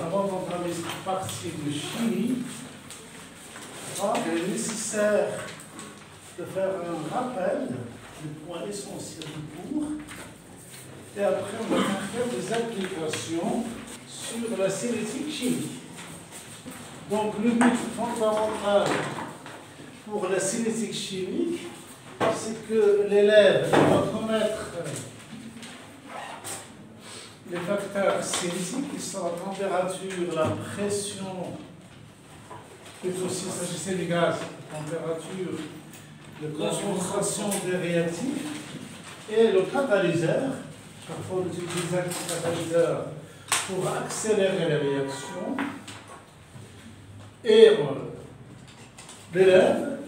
avant d'entamer cette partie de chimie, il est nécessaire de faire un rappel des points essentiels du cours. Et après, on va faire des applications sur la cinétique chimique. Donc, le but fondamental pour la cinétique chimique, c'est que l'élève va connaître les facteurs cinétiques qui sont la température, la pression, plutôt s'il s'agissait du gaz, la température, la concentration des réactifs et le catalyseur. Parfois, on utilise le catalyseur pour accélérer les réactions. Et l'élève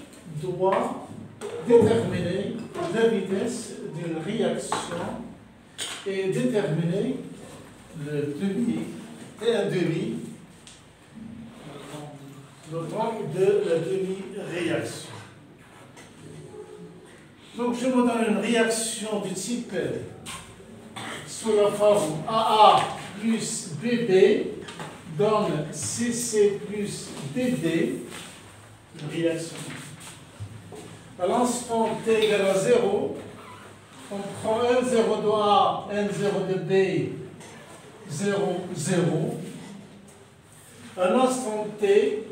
doit déterminer la vitesse d'une réaction et déterminer le demi et un demi, le temps de la demi-réaction. Donc, je me donne une réaction du type sous la forme AA plus BB donne CC plus DD, une réaction. À l'instant T égale à 0, on prend N0 de A, N0 de B, 0, 0. À l'instant T,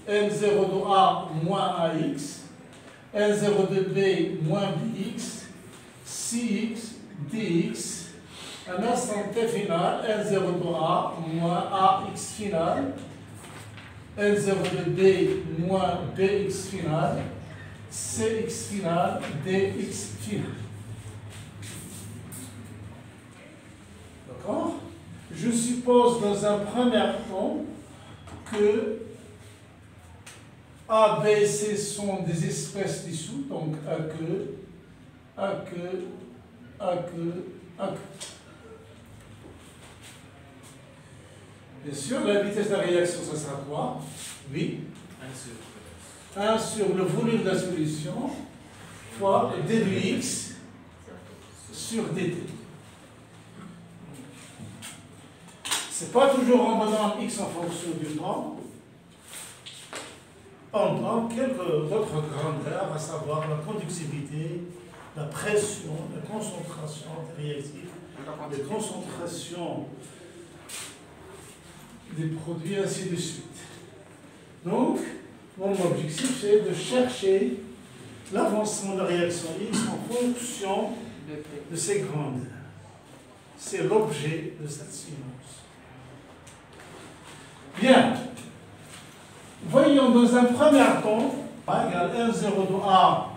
N0 de A moins AX, N0 de B moins BX, CX, DX. Un instant T final, N0 de A moins AX final, N0 de B moins BX final, CX final, DX final. D'accord? Je suppose dans un premier temps que A, B, C sont des espèces dissoutes, donc aqueux, aqueux, aqueux, aqueux. Bien sûr, la vitesse de la réaction, ça sera quoi? Oui. 1 sur le volume de la solution fois d de x sur dt. Ce n'est pas toujours en donnant x en fonction du temps. On donne quelques autres grandeurs, à savoir la conductivité, la pression, la concentration des réactifs, la concentration des produits, ainsi de suite. Donc, mon objectif, c'est de chercher l'avancement de la réaction X en fonction de ces grandeurs. C'est l'objet de cette science. Bien. Voyons dans un premier temps, A égale 1,0 de A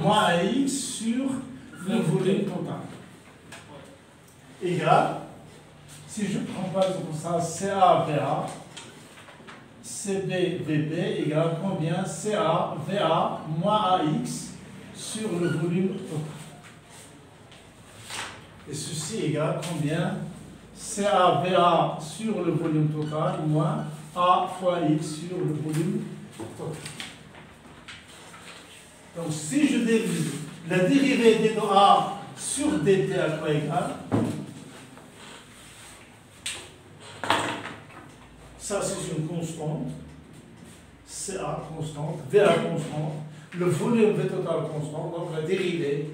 moins AX sur le volume total. Égal. Si je prends par exemple ça, CA, VA, CB, VB égale combien? CA, VA moins AX sur le volume total. Et ceci égale combien? CA, VA sur le volume total moins A fois X sur le volume total. Donc si je dérive la dérivée d de A sur dt à quoi égale? Ça, c'est une constante. CA constante, VA constante, le volume V total constant, donc la dérivée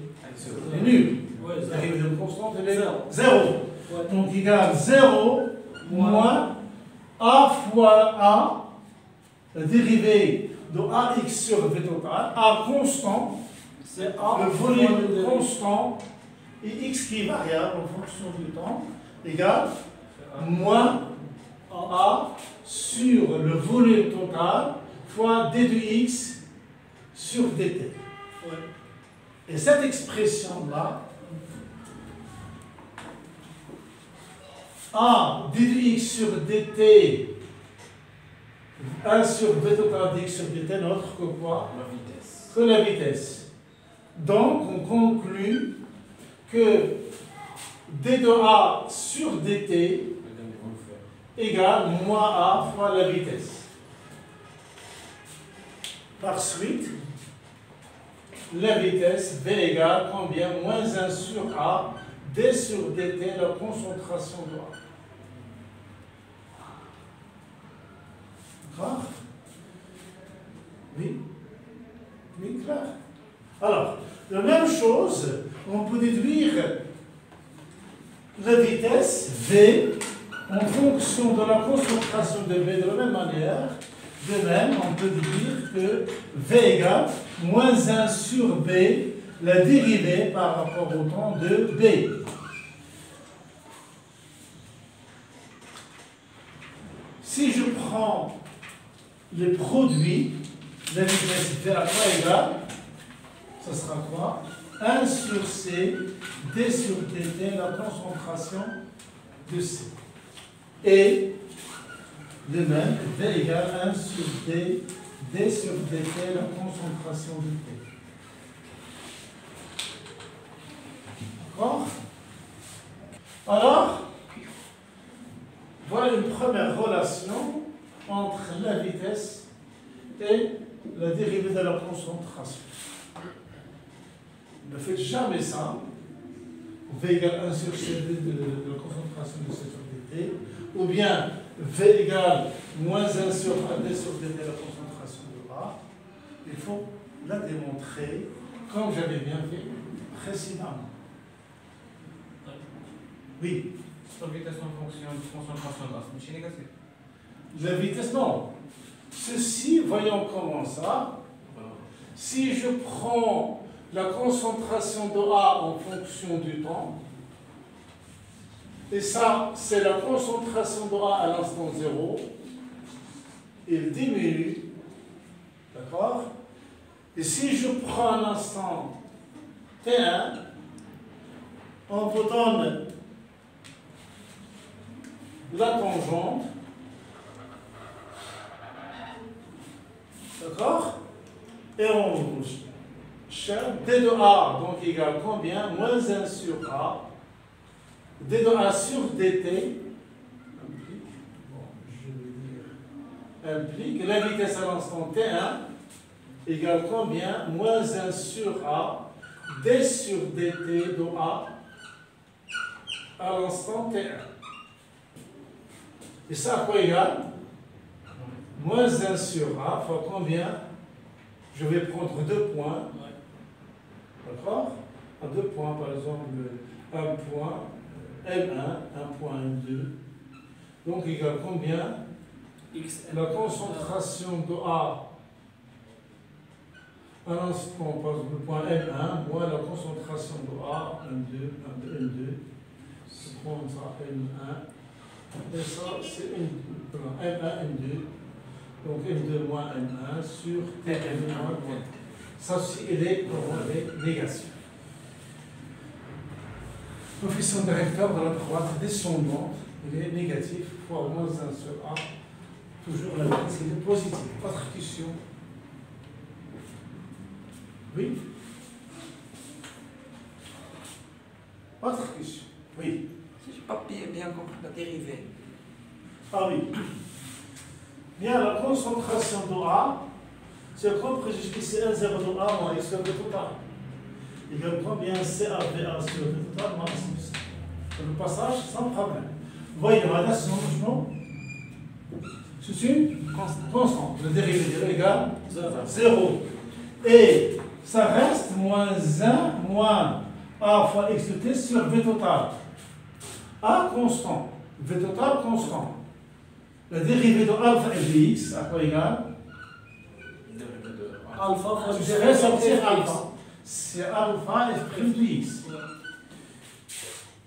est nulle. La dérivée de constante, elle est 0. Donc, égale 0 moins A fois A, la dérivée de AX sur V total, A constant, c'est A, le volume constant, et X qui est variable en fonction du temps, égale moins A sur le volume total fois d de x sur dt. Et cette expression-là, A d de x sur dt, 1 sur v total dx sur dt, n'est autre que quoi? La vitesse. Que la vitesse. Donc, on conclut que d de A sur dt égale moins A fois la vitesse. Par suite, la vitesse V égale combien? Moins 1 sur A, D sur dt, la concentration de A. Alors, la même chose, on peut déduire la vitesse V en fonction de la concentration de B de la même manière. De même, on peut dire que V égale moins 1 sur B, la dérivée par rapport au temps de B. Si je prends le produit, la vitesse V à quoi égale, ça sera quoi? 1 sur C, D sur dt, la concentration de C. Et de même, V égale 1 sur D, D sur dt, la concentration de T. D'accord? Alors, voilà une première relation entre la vitesse et la dérivée de la concentration. Ne faites jamais ça. V égale 1 sur C de la concentration de C sur dt, ou bien V égale moins 1 sur D sur dt de la concentration de A. Il faut la démontrer comme j'avais bien fait précédemment. Oui. La vitesse en fonction de concentration de A, c'est négatif. La vitesse, non. Ceci, voyons comment ça. Si je prends la concentration de A en fonction du temps, et ça, c'est la concentration de A à l'instant 0, il diminue, d'accord? Et si je prends un instant T1, on vous donne la tangente, d'accord? Et on cherche D de A, donc égale combien? Moins 1 sur A. D de A sur dt implique la vitesse à l'instant T1 égale combien? Moins 1 sur A, D sur dt de A à l'instant T1. Et ça à quoi égale? Moins 1 sur A fois combien? Je vais prendre 2 points. D'accord? À 2 points, par exemple, un point M1, un point M2. Donc, égale combien? La concentration de A à l'instant, par exemple, le point M1, moins la concentration de A, M2, M2. Je prends ça, M1. Et ça, c'est M1, M2. Donc, M2 moins M1 sur Tm moins M1. Ça aussi, il est avec négation. Coefficient directeur de la droite descendante, il est négatif, fois moins 1 sur A. Toujours la vitesse est positive. Autre question? Oui? Autre question? Oui? Si je n'ai pas bien compris la dérivée. Ah oui. Bien, la concentration de A, c'est compris jusqu'ici 1, 0 de A moins X sur V total. Il y a combien CAVA sur V total moins X. Le passage, sans problème. Vous voyez, la radius, non? C'est une constante. Le dérivé est égal 0. Et ça reste moins 1 moins A fois X de T sur V total. A constant. V total constant. La dérivée de alpha f de x, à quoi égal? Alpha fois Je vais sortir alpha. C'est alpha f' de x.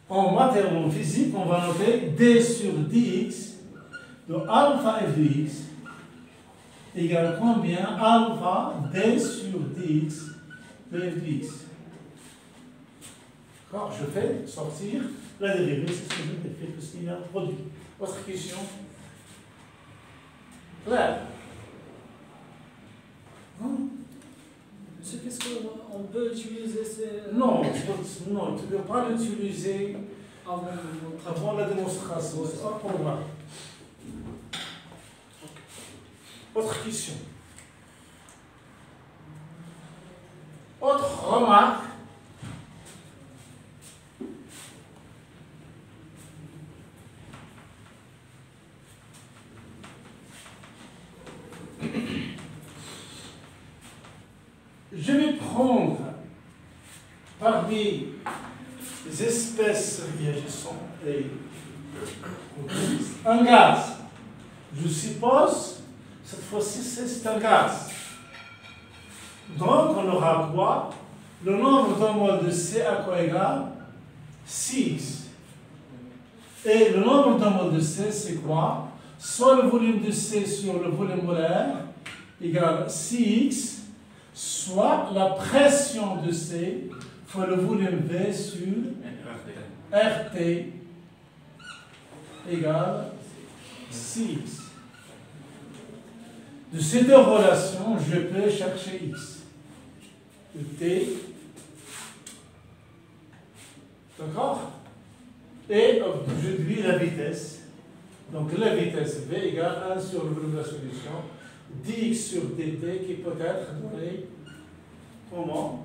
En maths et en physique, on va noter d sur dx de alpha f de x égale combien? Alpha d sur dx de f de x. D'accord? Je fais sortir la dérivée, c'est ce que je fais, parce qu'il y a un produit. Autre question? Claire? Qu'est-ce qu'on peut utiliser ces... Non, non, tu ne peux pas l'utiliser avant la démonstration. C'est pas pour moi. Autre question. Autre remarque. Je vais prendre parmi les espèces réagissantes et un gaz. Je suppose, cette fois-ci, c'est un gaz. Donc, on aura quoi? Le nombre d'un mol de C à quoi égal? 6. Et le nombre d'un mol de C, c'est quoi? Soit le volume de C sur le volume molaire égale 6x, soit la pression de C fois le volume V sur RT égale 6x. De ces deux relations, je peux chercher x. De T. D'accord? Et je dis la vitesse. Donc la vitesse V égale 1 sur le volume de la solution, dx sur dt qui peut être donné comment?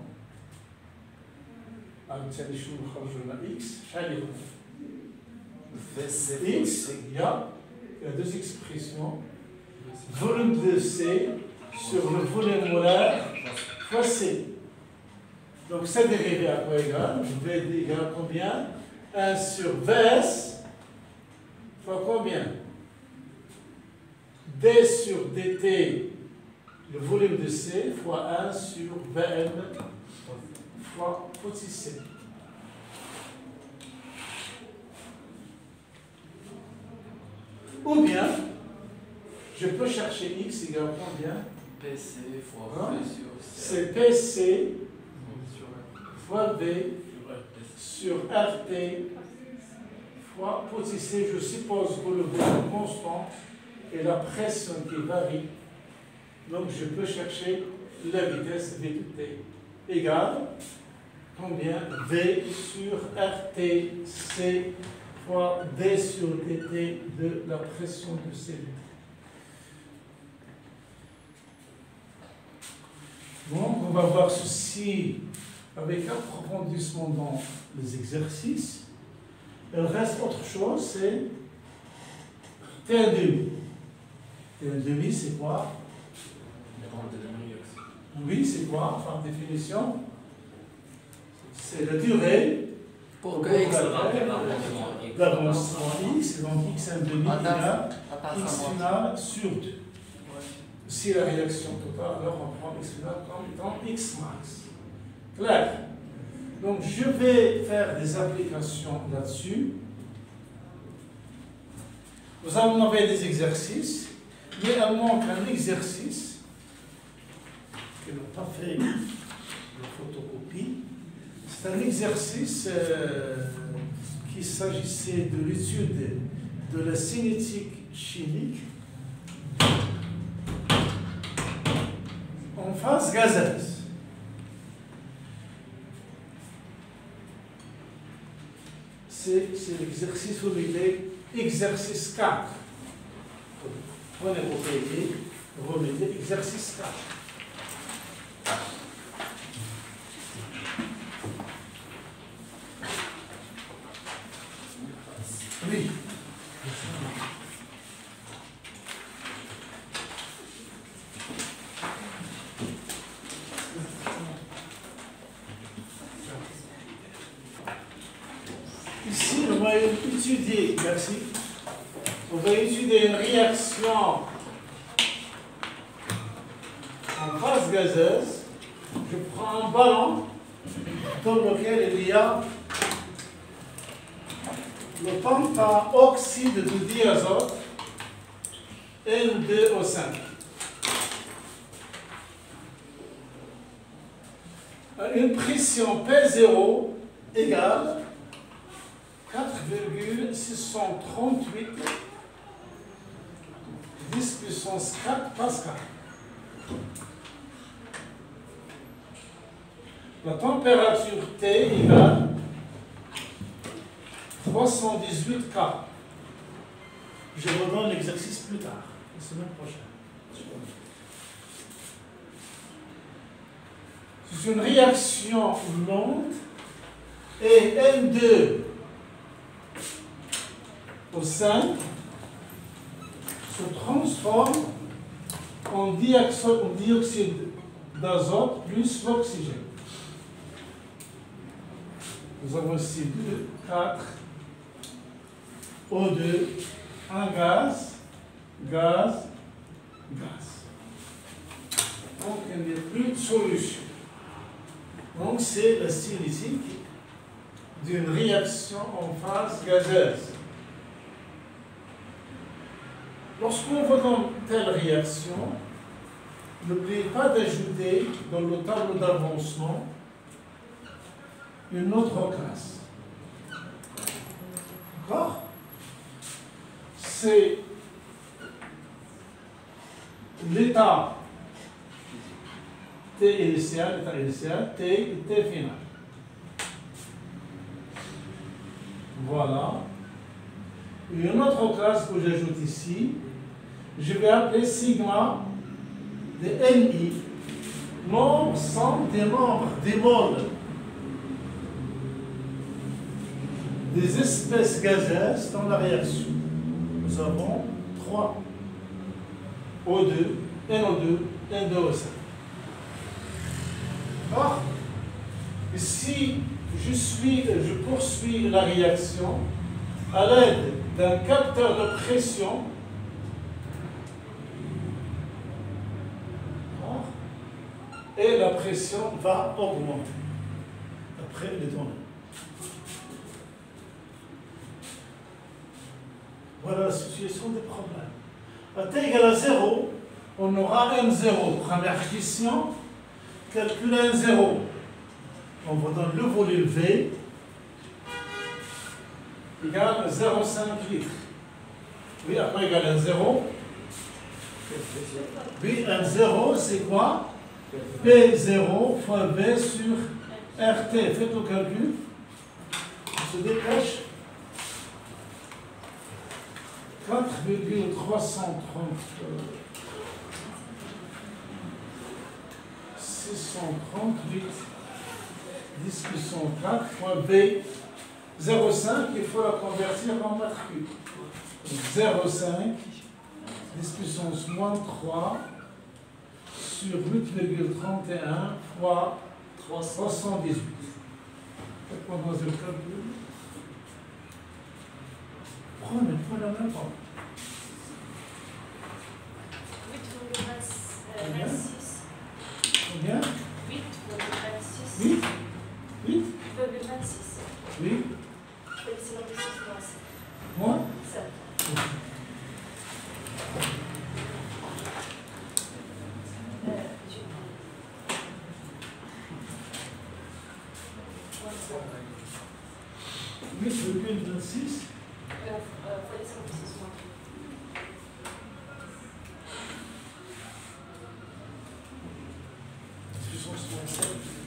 بالتالي شنو نخرج لنا x شحال يكون؟ x il y a deux expressions. Volume de C sur le volume molaire fois C. Donc ça dérivé à quoi égal? V égale combien? 1 sur Vs fois combien? D sur dt, le volume de C, fois 1 sur Vm fois petit c. Ou bien, je peux chercher x égale combien? PC fois Hein? V sur C. C'est PC fois V sur RT fois petit c. Je suppose que le volume constant et la pression qui varie. Donc je peux chercher la vitesse V de T égale combien? V sur RTC fois D sur dt de la pression de CV. Donc on va voir ceci avec approfondissement dans les exercices. Il reste autre chose, c'est T1 demi. T1 demi, c'est quoi? Oui, c'est quoi, par définition? C'est la durée Pour que x d'avancement x, donc x1 demi égale x final sur 2. Si la réaction totale, alors on prend x final comme étant x max. Clair? Donc je vais faire des applications là-dessus. Nous allons envoyer des exercices, mais il manque un exercice que n'ont pas fait la photocopie. C'est un exercice qu'il s'agissait de l'étude de la cinétique chimique en phase gazeuse. C'est l'exercice où il est exercice 4. Prenez vos cahiers, remettez exercice 4. Oui. Ici, on va étudier, merci. On va étudier une réaction en phase gazeuse. Je prends un ballon dans lequel il y a le pentaoxyde de diazote N2O5. Une pression P0 égale 4,638 10 puissance 4 Pascal. La température T égale 318 K. Je redonne l'exercice plus tard, la semaine prochaine. C'est une réaction lente et N2O5 se transforme en dioxyde d'azote plus l'oxygène. Nous avons ici 2, 4, O2, un gaz, gaz, gaz. Donc il n'y a plus de solution. Donc c'est la cinétique d'une réaction en phase gazeuse. Lorsqu'on voit dans telle réaction, n'oubliez pas d'ajouter dans le tableau d'avancement une autre classe. D'accord? C'est l'état T initial, T et T final. Voilà. Et une autre classe que j'ajoute ici, je vais appeler sigma de NI. Nombre sont des nombres, des moles, des espèces gazeuses dans la réaction. Nous avons 3 O2, NO2, N2O5. D'accord? Et si je poursuis la réaction à l'aide d'un capteur de pression, et la pression va augmenter après les données. Voilà la situation des problèmes. À t égale à 0, on aura M0. Première question, calculer M0. On vous donne le volume V égale 0,5 litres. Oui, à quoi égale M0? Oui, M0, c'est quoi? P0 fois V sur RT. Faites le calcul. On se dépêche. 638 discussion 4 fois B 0,5, il faut la convertir en mètre cube. 0,5 discussion moins 3 sur 8,31 fois 318. Faites-moi dans le calcul. Prenez la même fois. 8,26. Combien? 8,26. 8? 8? 8,26. Oui. C'est la puissance Moi? 7.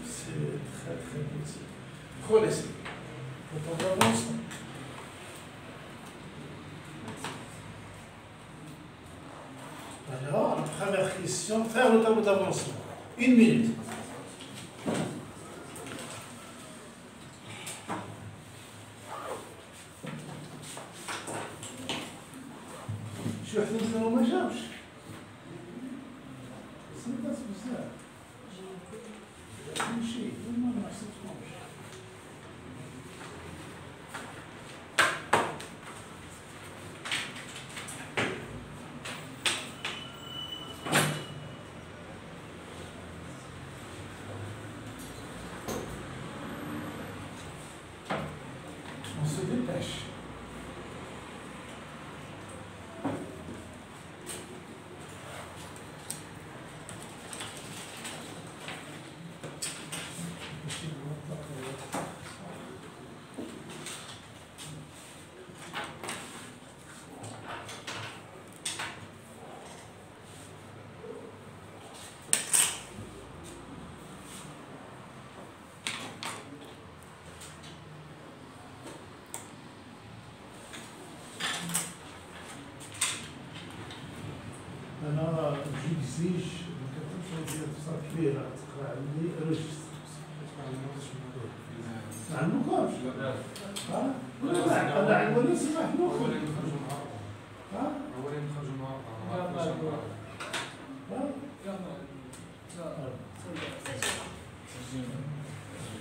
C'est très très petit. Relaissez. Quand on avance. Alors, la première question, faire le tableau d'avancement. 1 minute. شو حدثنا وما جاوش بس الناس بزاف كل شيء ما نحسبهمش on se dépêche. أنا جيكزيج صار كبيرة تقرا لي ريجستر ما عندكمش ها؟ لا عندنا سمح لكم ها؟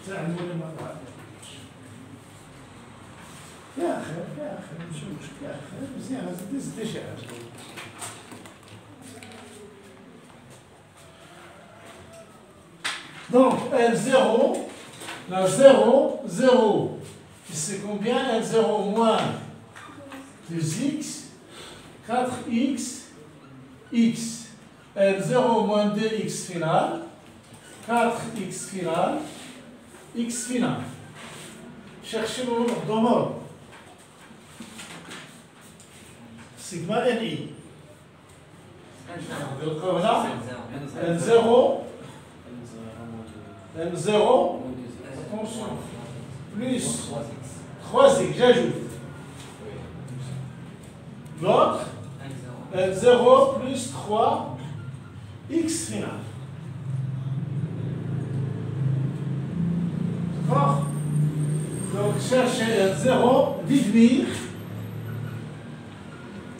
تعملوا ما Donc, L0, la 0, 0. C'est combien? L0 moins 2x, 4x, x. L0 moins 2x final, 4x final, x final. Cherchez le nombre d'homologues. Sigma NI. Donc là, L0, L0, attention, plus 3x, j'ajoute. L'autre, L0 plus 3, x final. D'accord? Donc, cherchez L0, déduire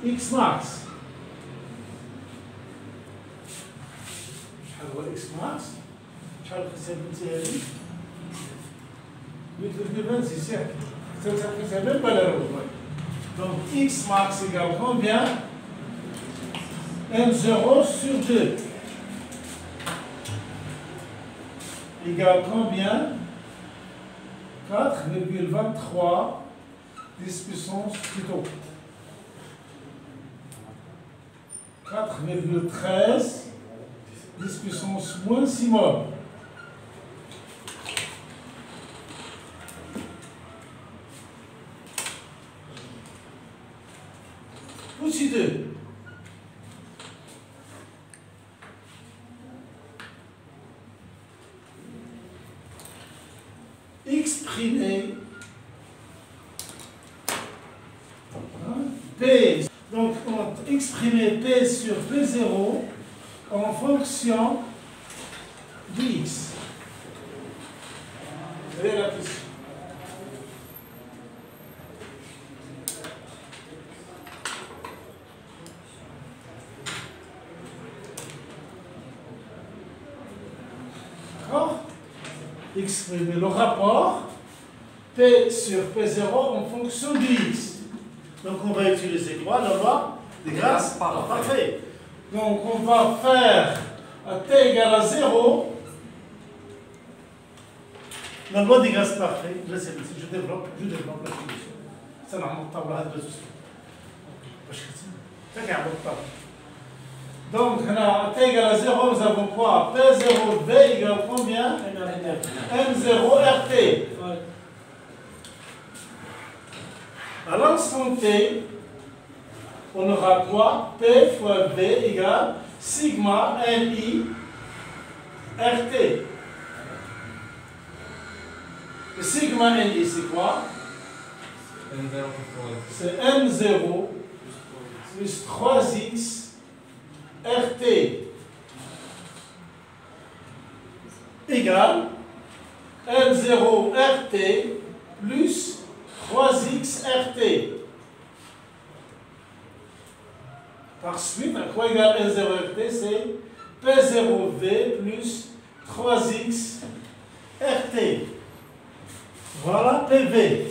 x max. شحال هو x max؟ شحال حسابتي هذه؟ 8,26 ياك؟ حسابتها même pas la roue. Donc x max égale combien? M0 sur 2 égale combien? 4,23 10 puissance plutôt 4,13 10 puissance moins 6 mol. Aussi 2. Exprimer P. Donc, on exprimer P sur P0 en fonction de x. Quelle est la question? D'accord? Exprimer le rapport P sur P0 en fonction de x. Donc on va utiliser quoi? La loi des grâces parfait. Donc on va faire à t égale à 0 la loi des grâces parfait. Je développe la solution. Ça n'a pas de donc, à t égale à 0, nous avons quoi? P0 V égale combien? M0 RT. À l'instant T, on aura quoi? P fois V égale sigma NI RT. Le sigma NI, c'est quoi? C'est M0 plus 3x RT égale M0 RT plus 3x RT. Par suite, à quoi égale M0 RT? C'est P0V plus 3x RT. Voilà PV.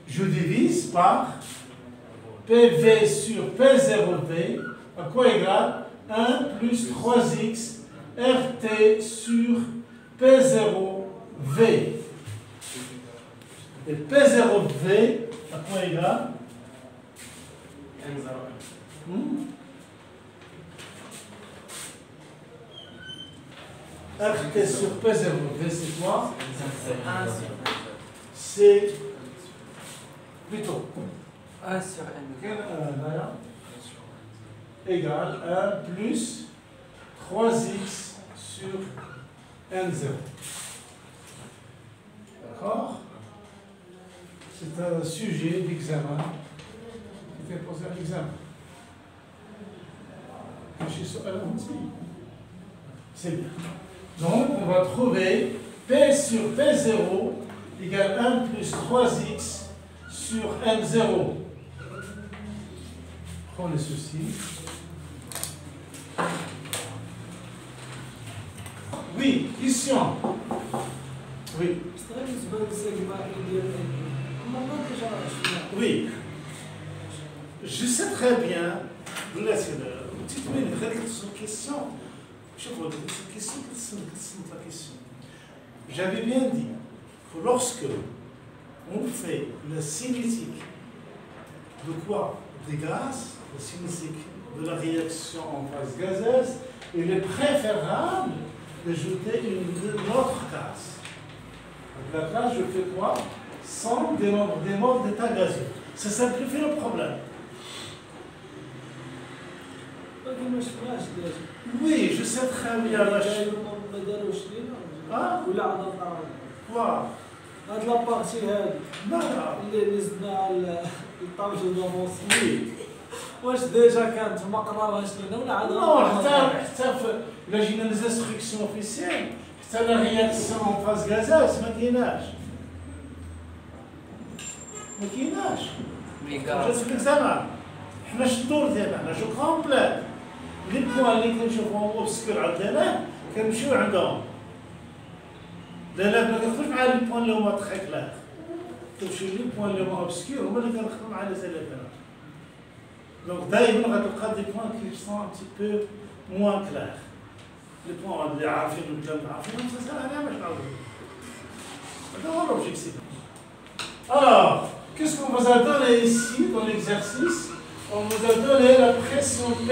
Je divise par PV sur P0V, à quoi égale 1 plus 3x RT sur P0V. Et P0V, à quoi égale RT sur P0V, c'est quoi? C'est plutôt 1 sur n égale 1 plus 3x sur n0. D'accord? C'est un sujet d'examen qui était posé à l'examen. C'est bien. Donc, on va trouver P sur P0 égale 1 plus 3x sur N0. Prenez ceci. Oui, question. Oui, شنو بالنسبه للسيجما ديال ما ديجا شفنا oui. Je sais très bien. Là, c'est une petite minute, une question. Je vois une question, la question. J'avais bien dit que lorsque on fait la cinétique de quoi? Des gaz, la cinétique de la réaction en phase gazeuse, il est préférable d'ajouter une autre case. Donc la case, je fais quoi? Sans des modes d'état gazeux. Ça simplifie le problème. ولكن ما شفناش ديجا Oui, je sais très bien. ما داروش لينا Ah, ولا عاد نعرف quoi? هاد لابارتي هادي Non, non. اللي زدنا على الطاوج دافونسي Oui. واش ديجا كانت ما قراوهاش لينا ولا عاد Non, حتى في لا جينا لي انستركسيون اوفيسيال حتى لا رياكسيون en phase gazeuse ما كايناش. ما كايناش. جات في الزمان. حنا الدور ديالنا جو كومبليت. لي بوان اللي كنشوفوهم اوبسكور عندنا كنمشيو عندهم. لا ما كنخدمش مع لي بوان اللي هما تخي كلار. كنمشيو لي بوان اللي هما اوبسكور هما اللي كنخدموا مع لي زيليفير. Donc دائما غتلقى دي بوان كي سون ان تي بو موان كلار. لي بوان اللي عارفين الكلام عارفينهم سا انا باش نعاودو. هذا هو l'objectif. Alors, qu'est-ce qu'on vous a donné ici dans l'exercice? On nous a donné la pression P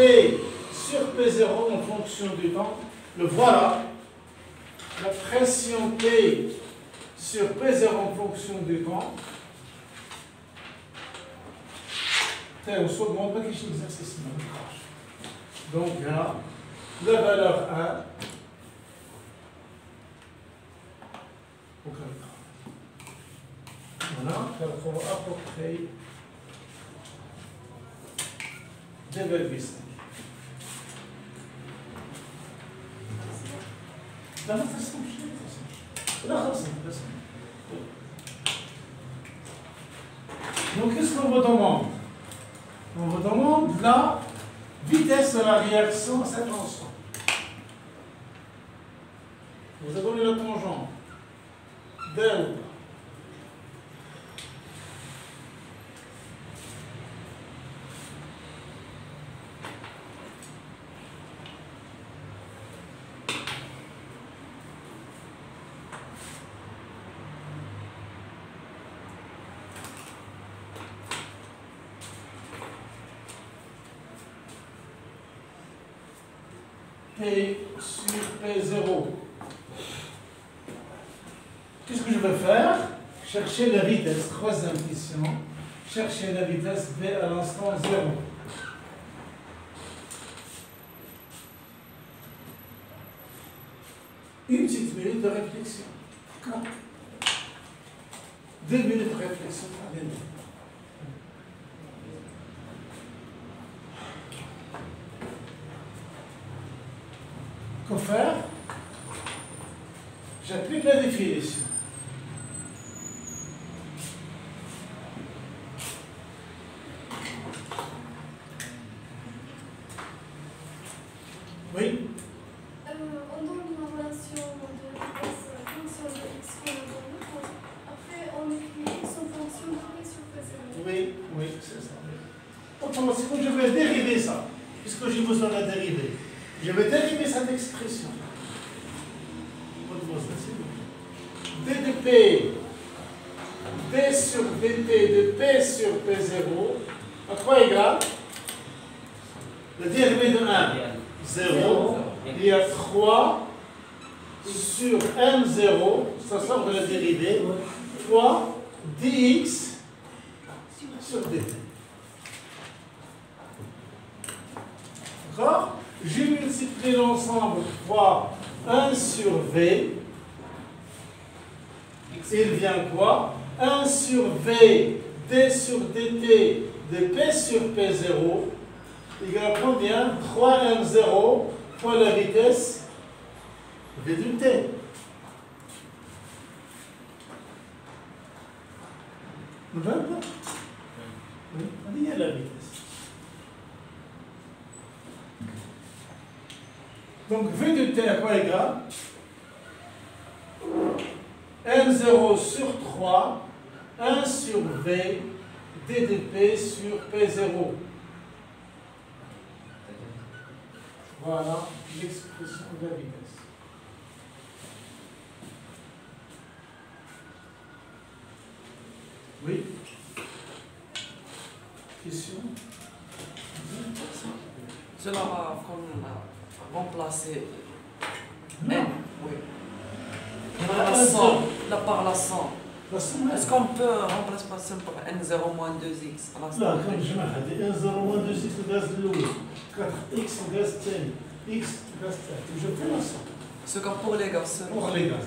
sur P0 en fonction du temps. Le voilà. La pression P sur P0 en fonction du temps. On se demande pas quel exercice. Donc là, la valeur 1. Voilà, il faut à peu près 2,5. لا ما تخصمش لا خصم بس. Donc qu'est-ce qu'on vous demande? On vous demande la vitesse de la réaction à cet instant. Vous avez donné la tangente delta. P sur P0. Qu'est-ce que je vais faire? Chercher la vitesse. Troisième question. Chercher la vitesse V à l'instant 0. Une petite minute de réflexion. 2 minutes de réflexion. Qu'en faire? J'applique la définition. Oui? On donne la relation de vitesse fonction de x qu'on a donnée. Après, on écrit x en fonction de p sur p0. Oui, oui, c'est ça. Automatiquement, je vais dériver ça, puisque j'ai besoin de la dériver. Je vais dériver cette expression. d de p, d sur dt de p sur p0, à quoi égale? La dérivée de 1, 0. Il y a 3 sur m0, ça sort de la dérivée, fois dx sur dt. D'accord? Je multiplie l'ensemble fois 1 sur V. Il vient quoi? 1 sur V, d sur dt de P sur P0 égale combien? 3m0 fois la vitesse V du t. Vous voyez? Oui, il y a la vitesse. Donc V de t à quoi égale? M N0 sur 3, 1 sur V, ddP sur P0. Voilà l'expression de la vitesse. Oui? Question? Cela va remplacer Non. N, oui. Par la 100, là par la 100. La somme. Est-ce qu'on peut remplacer par exemple par N0 moins 2x à لا l'instant كان جمع هذه ان 0 موان 2 6 الغاز الاول 4 اكس الغاز الثاني اكس الغاز الثالث وجا في نفسه Ce cas pour les gaz seulement. بوغ لي غاز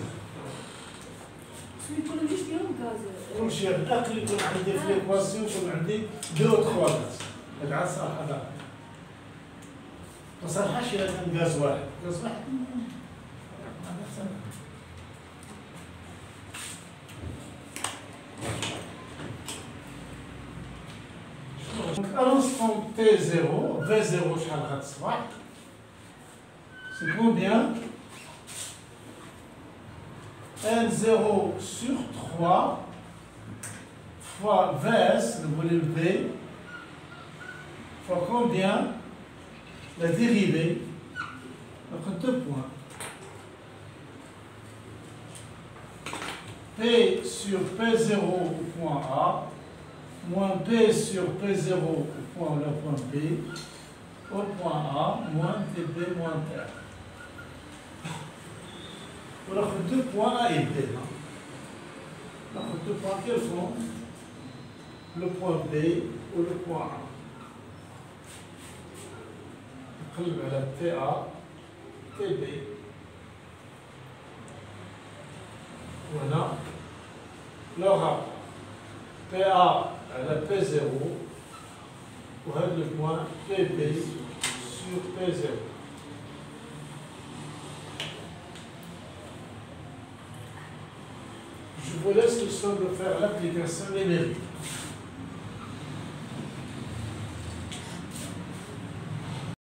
يكونوا جوج فيهم غاز. كلشي هذا الاكل يكون عندي في ليكواسيون يكون عندي 2 و 3 غاز هذا عاد صراحه هذا ما صراحش الا كان غاز واحد غاز واحد Donc à l'instant T0, V0 شحال غتصبح c'est combien N0 sur 3 fois Vs, le volume V, fois combien la dérivée, donc 2 points. P sur P0 au point A, moins P sur P0 au point B, au point A, moins TB moins R. On a fait 2 points A et B. On a fait 2 points quels sont le point B ou le point A. On va la TA, TB. Voilà le rapport. PA à la P0 pour être le point PB sur P0. Je vous laisse le soin de faire l'application numérique.